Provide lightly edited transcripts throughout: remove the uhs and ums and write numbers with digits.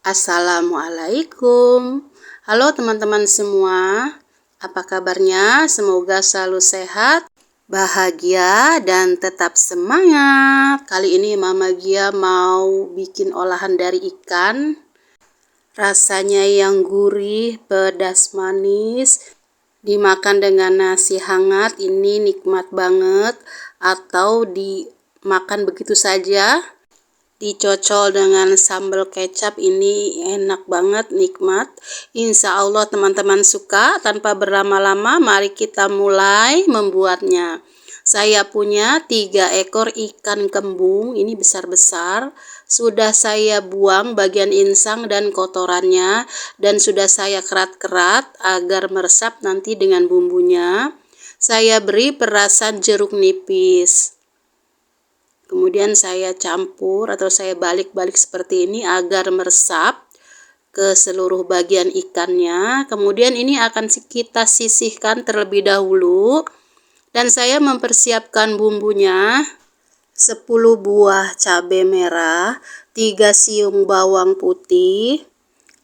Assalamualaikum. Halo teman-teman semua. Apa kabarnya? Semoga selalu sehat, bahagia, dan tetap semangat. Kali ini Mama Gia mau bikin olahan dari ikan. Rasanya yang gurih, pedas, manis. Dimakan dengan nasi hangat ini nikmat banget. Atau dimakan begitu saja. Dicocol dengan sambal kecap ini enak banget, nikmat. Insya Allah teman-teman suka. Tanpa berlama-lama mari kita mulai membuatnya. Saya punya 3 ekor ikan kembung, ini besar-besar. Sudah saya buang bagian insang dan kotorannya. Dan sudah saya kerat-kerat agar meresap nanti dengan bumbunya. Saya beri perasan jeruk nipis. Kemudian saya campur atau saya balik-balik seperti ini agar meresap ke seluruh bagian ikannya. Kemudian ini akan kita sisihkan terlebih dahulu. Dan saya mempersiapkan bumbunya. 10 buah cabai merah, 3 siung bawang putih,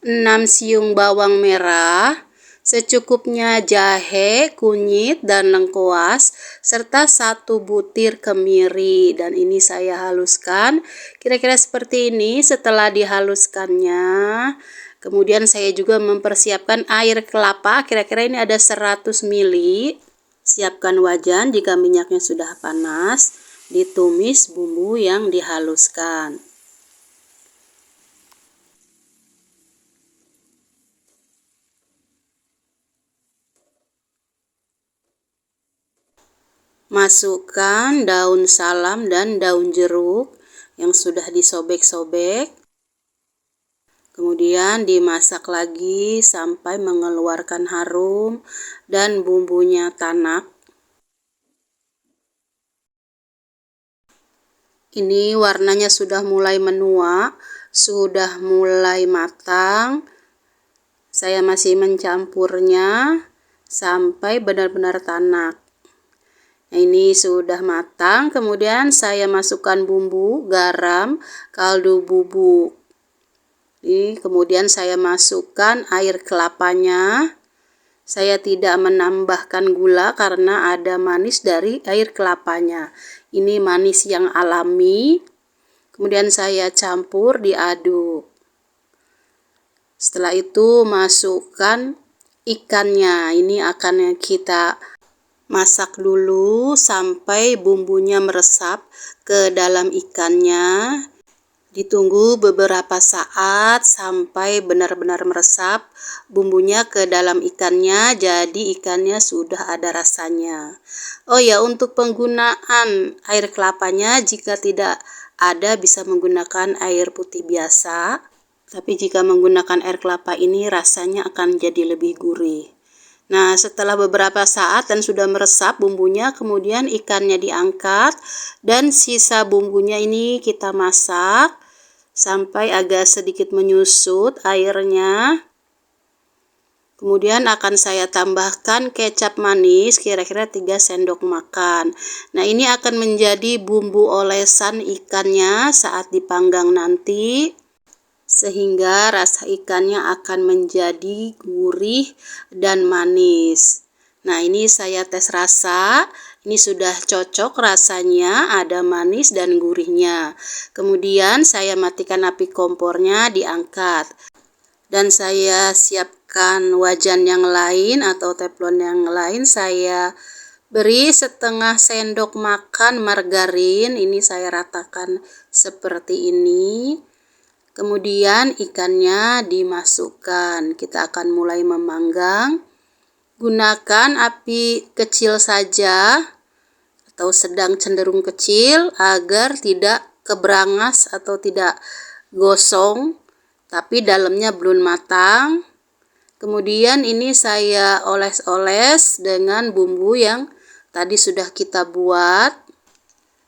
6 siung bawang merah, secukupnya jahe, kunyit, dan lengkuas, serta 1 butir kemiri. Dan ini saya haluskan kira-kira seperti ini. Setelah dihaluskannya, kemudian saya juga mempersiapkan air kelapa, kira-kira ini ada 100 ml. Siapkan wajan jika minyaknya sudah panas, ditumis bumbu yang dihaluskan. Masukkan daun salam dan daun jeruk yang sudah disobek-sobek. Kemudian dimasak lagi sampai mengeluarkan harum dan bumbunya tanak. Ini warnanya sudah mulai menua, sudah mulai matang. Saya masih mencampurnya sampai benar-benar tanak. Nah, ini sudah matang, kemudian saya masukkan bumbu, garam, kaldu bubuk. Kemudian saya masukkan air kelapanya. Saya tidak menambahkan gula karena ada manis dari air kelapanya. Ini manis yang alami. Kemudian saya campur, diaduk. Setelah itu masukkan ikannya. Ini akan kita masak dulu sampai bumbunya meresap ke dalam ikannya. Ditunggu beberapa saat sampai benar-benar meresap bumbunya ke dalam ikannya, jadi ikannya sudah ada rasanya. Oh ya, untuk penggunaan air kelapanya jika tidak ada bisa menggunakan air putih biasa. Tapi jika menggunakan air kelapa ini rasanya akan jadi lebih gurih. Nah, setelah beberapa saat dan sudah meresap bumbunya, kemudian ikannya diangkat dan sisa bumbunya ini kita masak sampai agak sedikit menyusut airnya. Kemudian akan saya tambahkan kecap manis kira-kira 3 sendok makan. Nah, ini akan menjadi bumbu olesan ikannya saat dipanggang nanti, sehingga rasa ikannya akan menjadi gurih dan manis. Nah, ini saya tes rasa. Ini sudah cocok rasanya, ada manis dan gurihnya. Kemudian saya matikan api kompornya, diangkat. Dan saya siapkan wajan yang lain atau teflon yang lain. Saya beri setengah sendok makan margarin. Ini saya ratakan seperti ini. Kemudian ikannya dimasukkan. Kita akan mulai memanggang. Gunakan api kecil saja atau sedang cenderung kecil agar tidak keberangas atau tidak gosong, tapi dalamnya belum matang. Kemudian ini saya oles-oles dengan bumbu yang tadi sudah kita buat.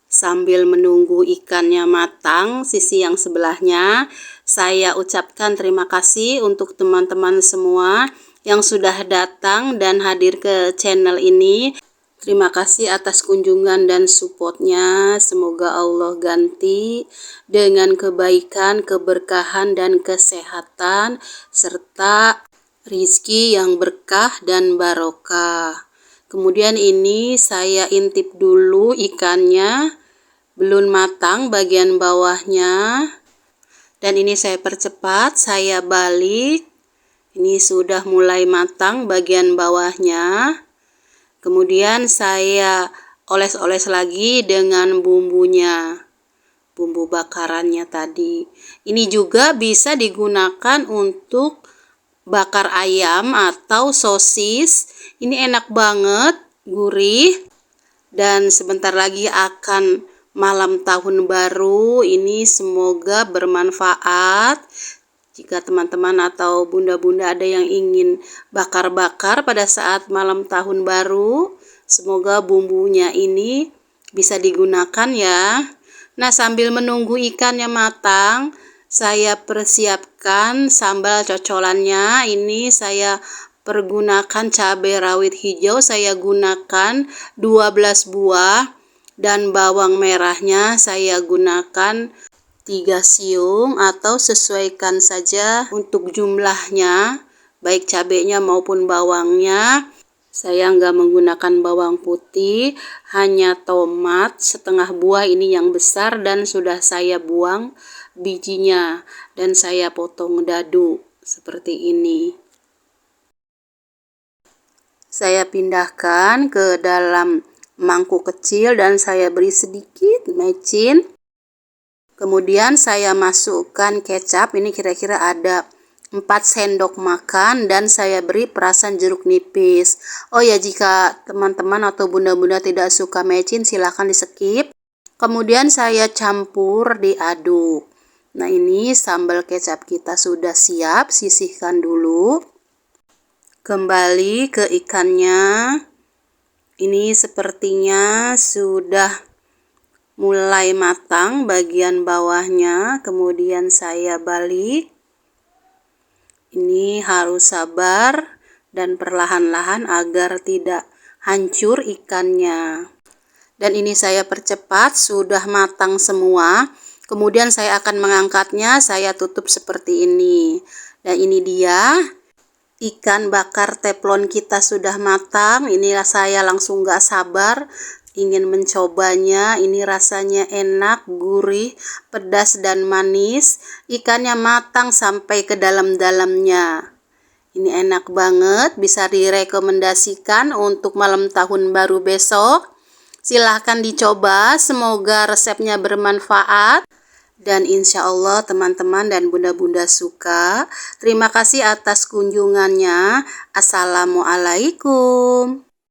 Sambil menunggu ikannya matang, sisi yang sebelahnya, saya ucapkan terima kasih untuk teman-teman semua yang sudah datang dan hadir ke channel ini. Terima kasih atas kunjungan dan supportnya. Semoga Allah ganti dengan kebaikan, keberkahan, dan kesehatan, serta rizki yang berkah dan barokah. Kemudian ini saya intip dulu ikannya, belum matang bagian bawahnya. Dan ini saya percepat, saya balik. Ini sudah mulai matang bagian bawahnya. Kemudian saya oles-oles lagi dengan bumbunya, bumbu bakarannya tadi. Ini juga bisa digunakan untuk bakar ayam atau sosis. Ini enak banget, gurih. Dan sebentar lagi akan malam tahun baru. Ini semoga bermanfaat. Jika teman-teman atau bunda-bunda ada yang ingin bakar-bakar pada saat malam tahun baru, semoga bumbunya ini bisa digunakan ya. Nah, sambil menunggu ikannya matang, saya persiapkan sambal cocolannya. Ini saya pergunakan cabai rawit hijau, saya gunakan 12 buah, dan bawang merahnya saya gunakan 3 siung atau sesuaikan saja untuk jumlahnya, baik cabenya maupun bawangnya. Saya nggak menggunakan bawang putih, hanya tomat setengah buah ini yang besar dan sudah saya buang bijinya dan saya potong dadu seperti ini. Saya pindahkan ke dalam mangkuk kecil dan saya beri sedikit mecin. Kemudian saya masukkan kecap, ini kira-kira ada 4 sendok makan dan saya beri perasan jeruk nipis. Oh ya, jika teman-teman atau bunda-bunda tidak suka mecin silahkan di skip. Kemudian saya campur diaduk. Nah, ini sambal kecap kita sudah siap, sisihkan dulu. Kembali ke ikannya. Ini sepertinya sudah mulai matang bagian bawahnya, kemudian saya balik. Ini harus sabar dan perlahan-lahan agar tidak hancur ikannya. Dan ini saya percepat, sudah matang semua. Kemudian saya akan mengangkatnya, saya tutup seperti ini. Dan ini dia, ikan bakar teflon kita sudah matang. Inilah saya langsung gak sabar ingin mencobanya. Ini rasanya enak, gurih, pedas dan manis. Ikannya matang sampai ke dalam-dalamnya. Ini enak banget, bisa direkomendasikan untuk malam tahun baru besok. Silahkan dicoba, semoga resepnya bermanfaat. Dan insya Allah teman-teman dan bunda-bunda suka. Terima kasih atas kunjungannya. Assalamualaikum.